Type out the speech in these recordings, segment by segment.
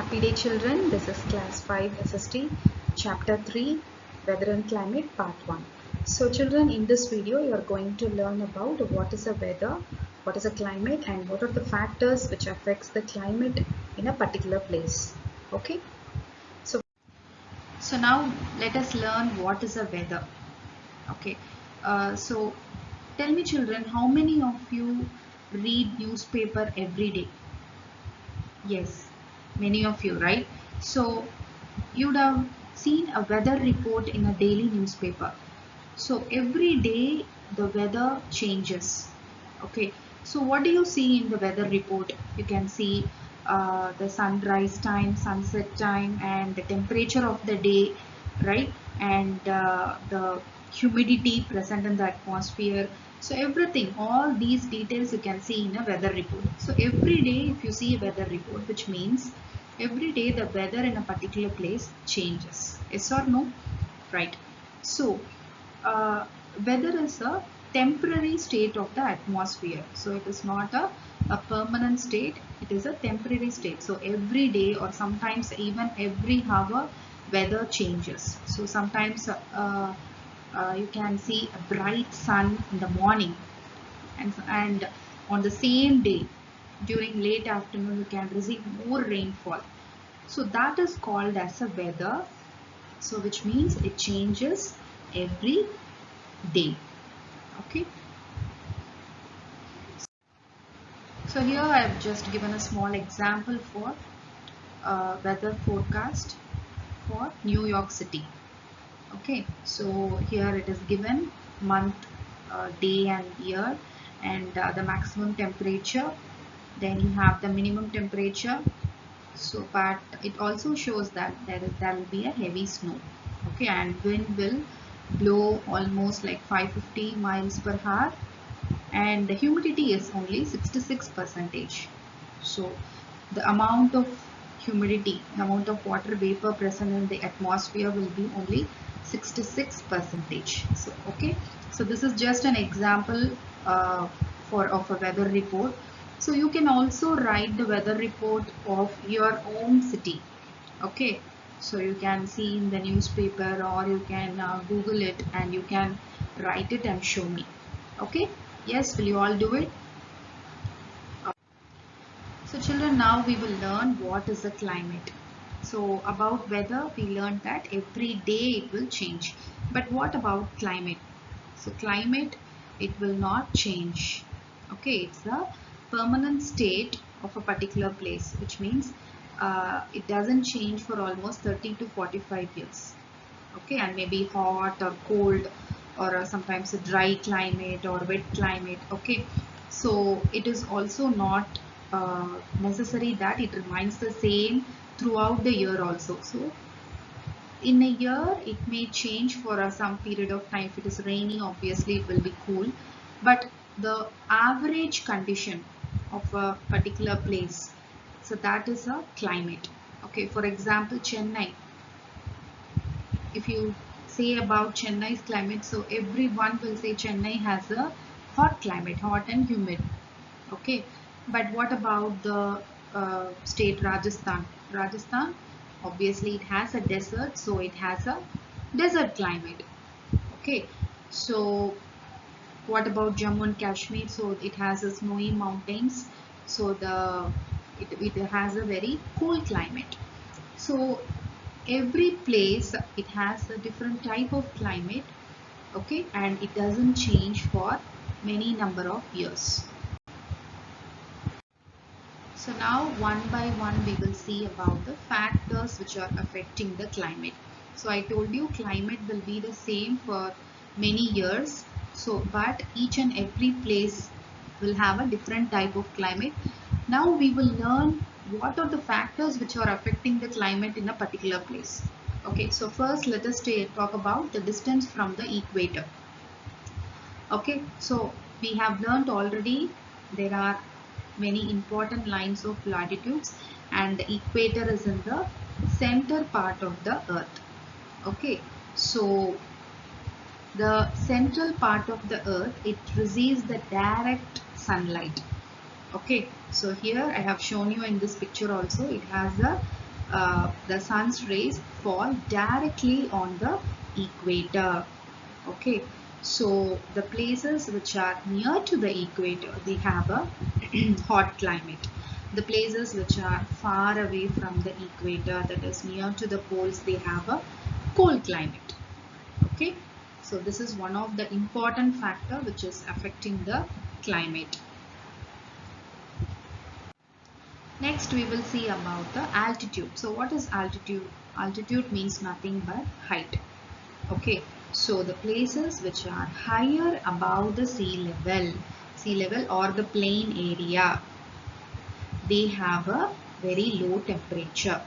Happy day children, this is class 5 SST chapter 3 weather and climate part 1. So children, in this video you are going to learn about what is a weather, what is a climate and what are the factors which affects the climate in a particular place. Okay. So now let us learn what is a weather. Okay. So tell me children, how many of you read newspaper every day? Yes, many of you, right? So you would have seen a weather report in a daily newspaper. So every day the weather changes. Okay, so what do you see in the weather report? You can see the sunrise time, sunset time, and the temperature of the day, right? And the humidity present in the atmosphere. So everything, all these details you can see in a weather report. So every day if you see a weather report, which means every day the weather in a particular place changes. Yes or no? Right. So uh, weather is a temporary state of the atmosphere. So it is not a permanent state, it is a temporary state. So every day or sometimes even every hour weather changes. So sometimes you can see a bright sun in the morning, and on the same day during late afternoon you can receive more rainfall. So that is called as a weather. So which means it changes every day. Okay, so here I have just given a small example for weather forecast for New York City. Okay, so here it is given month, day and year, and the maximum temperature, then you have the minimum temperature. So but it also shows that there will be a heavy snow. Okay, and wind will blow almost like 550 miles per hour, and the humidity is only 66 percentage. So the amount of humidity, the amount of water vapor present in the atmosphere will be only 66 percentage. So okay, so this is just an example of a weather report. So you can also write the weather report of your own city. Okay, so you can see in the newspaper, or you can Google it and you can write it and show me. Okay, yes, will you all do it? So children, now we will learn what is the climate. So about weather, we learned that every day it will change. But what about climate? So climate, it will not change. Okay, it's a permanent state of a particular place, which means it doesn't change for almost 30 to 45 years. Okay, and maybe hot or cold, or sometimes a dry climate or wet climate. Okay, so it is also not necessary that it remains the same throughout the year also. So in a year it may change for some period of time. If it is rainy, obviously it will be cool, but the average condition of a particular place, so that is a climate. Okay, for example, Chennai, if you say about Chennai's climate, so everyone will say Chennai has a hot climate, hot and humid. Okay, but what about the state Rajasthan? Rajasthan, obviously it has a desert, so it has a desert climate. Okay, so what about Jammu and Kashmir? So it has a snowy mountains, so it has a very cool climate. So every place it has a different type of climate. Okay, and it doesn't change for many number of years. So now one by one we will see about the factors which are affecting the climate. So I told you climate will be the same for many years. So but each and every place will have a different type of climate. Now we will learn what are the factors which are affecting the climate in a particular place. Okay, so first let us talk about the distance from the equator. Okay, so we have learned already there are many important lines of latitudes, and the equator is in the center part of the earth. Okay, so the central part of the earth, it receives the direct sunlight. Okay, so here I have shown you in this picture also, it has a the sun's rays fall directly on the equator. Okay, so the places which are near to the equator, they have a hot climate. The places which are far away from the equator, that is near to the poles, they have a cold climate. Okay, so this is one of the important factor which is affecting the climate. Next we will see about the altitude. So what is altitude? Altitude means nothing but height. Okay, so the places which are higher above the sea level or the plain area, they have a very low temperature.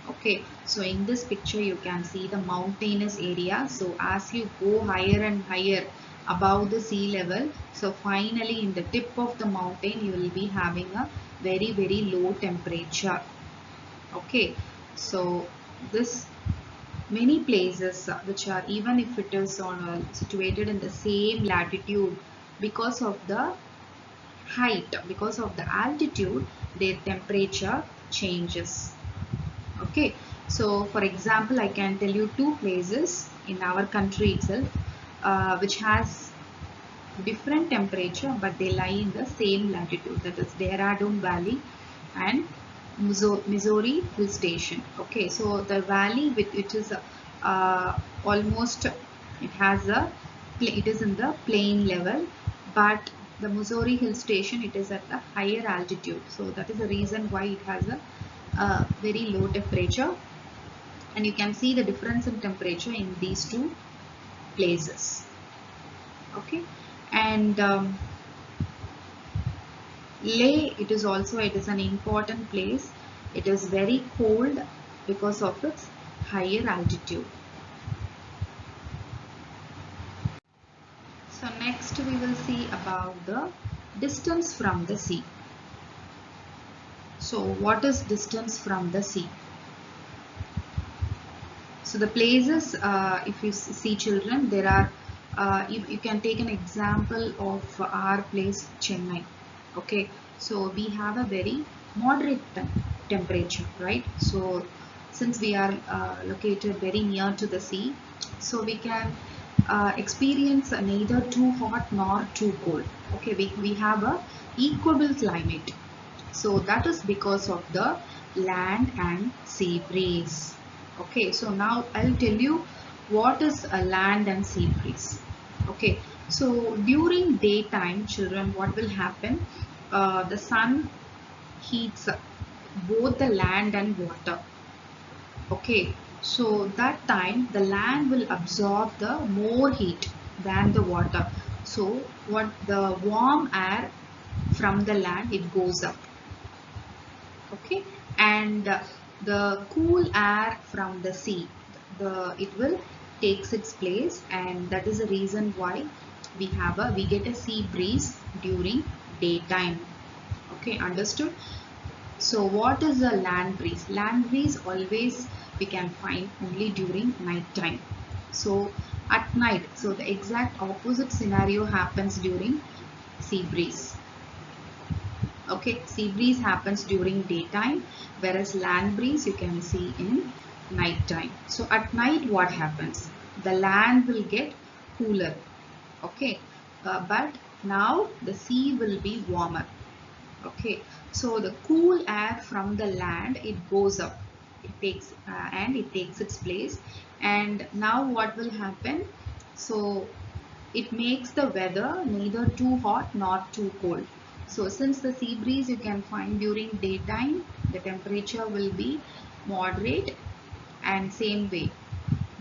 Okay, so in this picture you can see the mountainous area. So as you go higher and higher above the sea level, so finally in the tip of the mountain you will be having a very low temperature. Okay, so this many places which are, even if it is on situated in the same latitude, because of the height, because of the altitude, their temperature changes. Okay, so for example I can tell you two places in our country itself which has different temperature but they lie in the same latitude, that is Dehradun Valley and Missouri Hill Station. Okay, so the valley with it is almost, it has a, it is in the plain level, but the Missouri Hill Station, it is at a higher altitude, so that is the reason why it has a very low temperature, and you can see the difference in temperature in these two places. Okay, and Leh, it is also, it is an important place. It is very cold because of its higher altitude. So next we will see about the distance from the sea. So what is distance from the sea? So the places, if you see children, there are, you can take an example of our place Chennai. Okay, so we have a very moderate temperature, right? So since we are located very near to the sea, so we can experience neither too hot nor too cold. Okay, we have a equable climate. So that is because of the land and sea breeze. Okay, so now I'll tell you what is a land and sea breeze. Okay, so during daytime, children, what will happen? The sun heats both the land and water. Okay, so that time the land will absorb the more heat than the water. So what the warm air from the land, it goes up. Okay, and the cool air from the sea, it will takes its place, and that is the reason why we get a sea breeze during daytime. Okay, understood? So what is a land breeze? Land breeze always we can find only during night time. So at night, so the exact opposite scenario happens during sea breeze. Okay, sea breeze happens during daytime, whereas land breeze you can see in night time. So at night what happens? The land will get cooler. Okay, but now the sea will be warmer. Okay, so the cool air from the land, it goes up, it takes and it takes its place, and now what will happen? So it makes the weather neither too hot nor too cold. So since the sea breeze you can find during daytime, the temperature will be moderate, and same way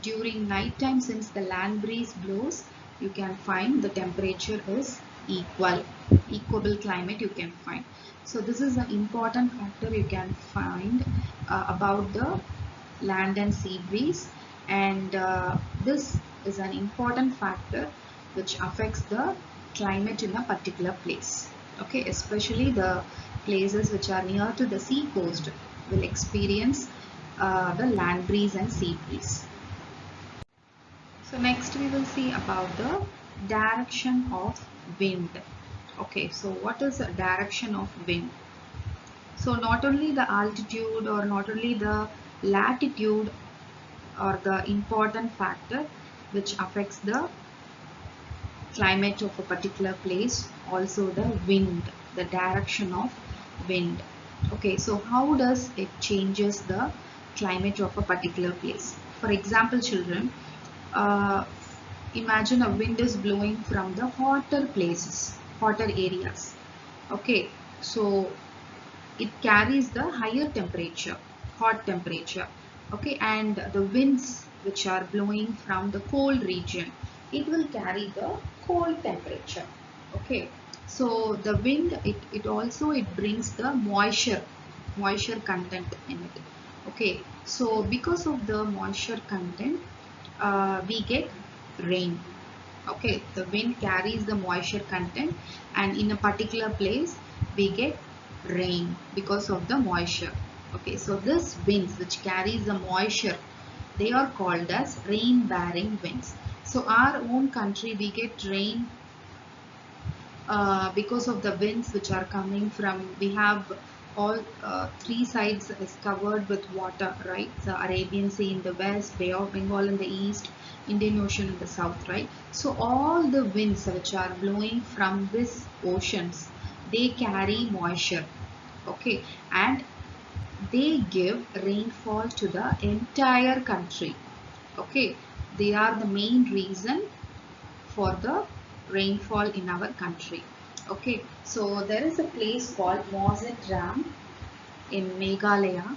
during night time, since the land breeze blows, you can find the temperature is equable climate you can find. So this is an important factor you can find about the land and sea breeze, and this is an important factor which affects the climate in a particular place. Okay, especially the places which are near to the sea coast will experience the land breeze and sea breeze. So next we will see about the direction of wind. Okay, so what is the direction of wind? So not only the altitude or not only the latitude or the important factor which affects the climate of a particular place, also the wind, the direction of wind. Okay, so how does it changes the climate of a particular place? For example, children, uh, imagine a wind is blowing from the hotter places, hotter areas. Okay, so it carries the higher temperature, hot temperature. Okay, and the winds which are blowing from the cold region, it will carry the cold temperature. Okay, so the wind, it also it brings the moisture content in it. Okay, so because of the moisture content, we get rain. Okay, the wind carries the moisture content, and in a particular place we get rain because of the moisture. Okay, so this winds which carries the moisture, they are called as rain bearing winds. So our own country, we get rain because of the winds which are coming from, we have all three sides is covered with water, right? The Arabian Sea in the west, Bay of Bengal in the east, Indian Ocean in the south, right? So all the winds which are blowing from these oceans, they carry moisture. Okay, and they give rainfall to the entire country. Okay, they are the main reason for the rainfall in our country. Okay, so there is a place called Mawsyn Ram in Meghalaya.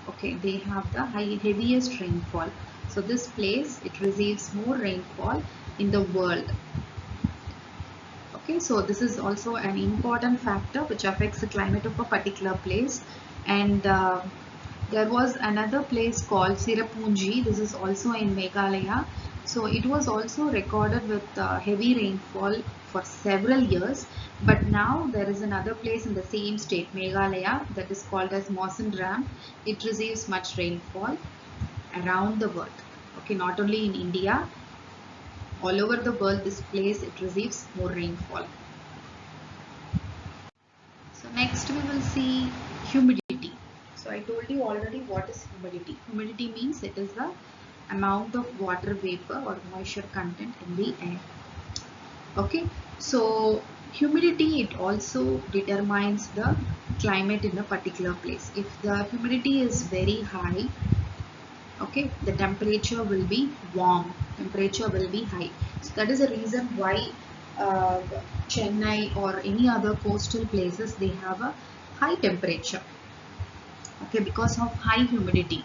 Okay, they have the heaviest rainfall. So this place, it receives more rainfall in the world. Okay, so this is also an important factor which affects the climate of a particular place. And there was another place called Sirapunji. This is also in Meghalaya. So it was also recorded with heavy rainfall for several years. But now there is another place in the same state, Meghalaya, that is called as Mawsyn Ram. It receives much rainfall around the world. Okay, not only in India, all over the world, this place it receives more rainfall. So next we will see humidity. So I told you already what is humidity. Humidity means it is the amount of water vapor or moisture content in the air. Okay, so humidity, it also determines the climate in a particular place. If the humidity is very high, okay, the temperature will be warm, temperature will be high. So that is the reason why uh, Chennai or any other coastal places, they have a high temperature. Okay, because of high humidity.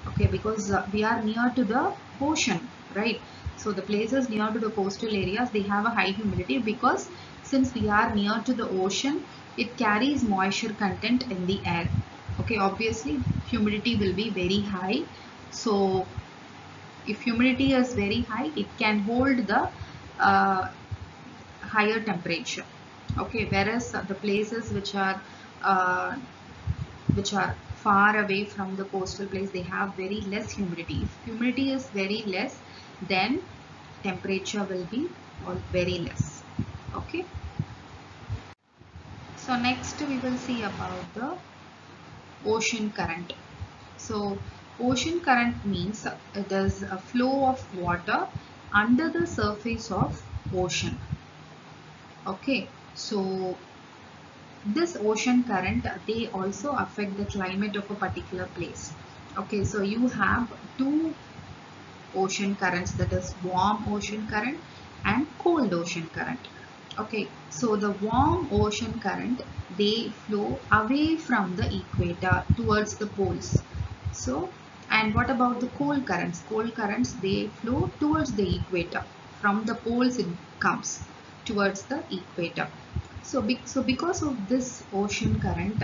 Okay, because we are near to the ocean, right? So the places near to the coastal areas, they have a high humidity because since we are near to the ocean, it carries moisture content in the air. Okay, obviously humidity will be very high. So if humidity is very high, it can hold the uh, higher temperature. Okay, whereas the places uh, which are far away from the coastal place, they have very less humidity. If humidity is very less, then temperature will be very less. Okay, so next we will see about the ocean current. So ocean current means it is a flow of water under the surface of ocean. Okay, so this ocean current, they also affect the climate of a particular place. Okay, so you have two ocean currents, that is warm ocean current and cold ocean current. Okay, so the warm ocean current, they flow away from the equator towards the poles. So, and what about the cold currents? Cold currents, they flow towards the equator. From the poles it comes towards the equator. So, so because of this ocean current,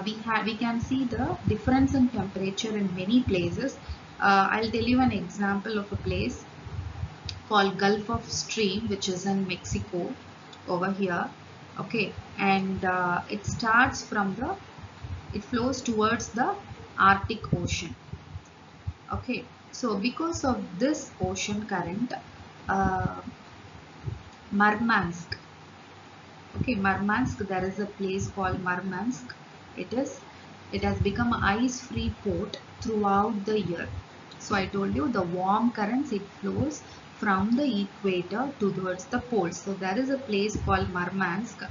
we can see the difference in temperature in many places. I'll tell you an example of a place called Gulf of Stream, which is in Mexico over here. Okay, and it starts from the, it flows towards the Arctic Ocean. Okay, so because of this ocean current, uh, Murmansk. Okay, Murmansk, there is a place called Murmansk. it has become an ice-free port throughout the year. So I told you the warm currents, it flows from the equator towards the poles. So there is a place called Murmansk.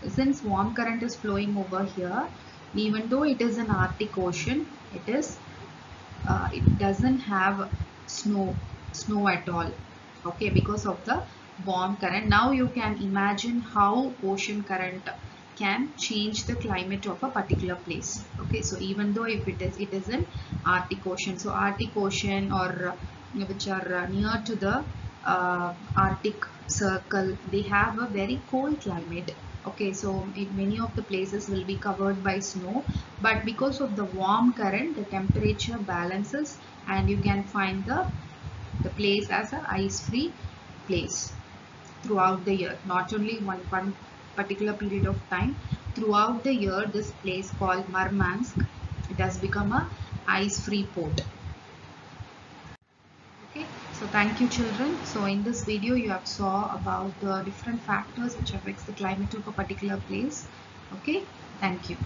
Since warm current is flowing over here, even though it is an Arctic Ocean, it doesn't have snow at all. Okay, because of the warm current. Now you can imagine how ocean current can change the climate of a particular place. Okay, so even though if it is an Arctic Ocean, so Arctic Ocean or which are near to the Arctic circle, they have a very cold climate. Okay, so in many of the places will be covered by snow, but because of the warm current, the temperature balances and you can find the place as a ice free place throughout the year. Not only one particular period of time, throughout the year this place called Murmansk, it has become a ice free port. Okay, so thank you children. So in this video you have saw about the different factors which affects the climate of a particular place. Okay, thank you.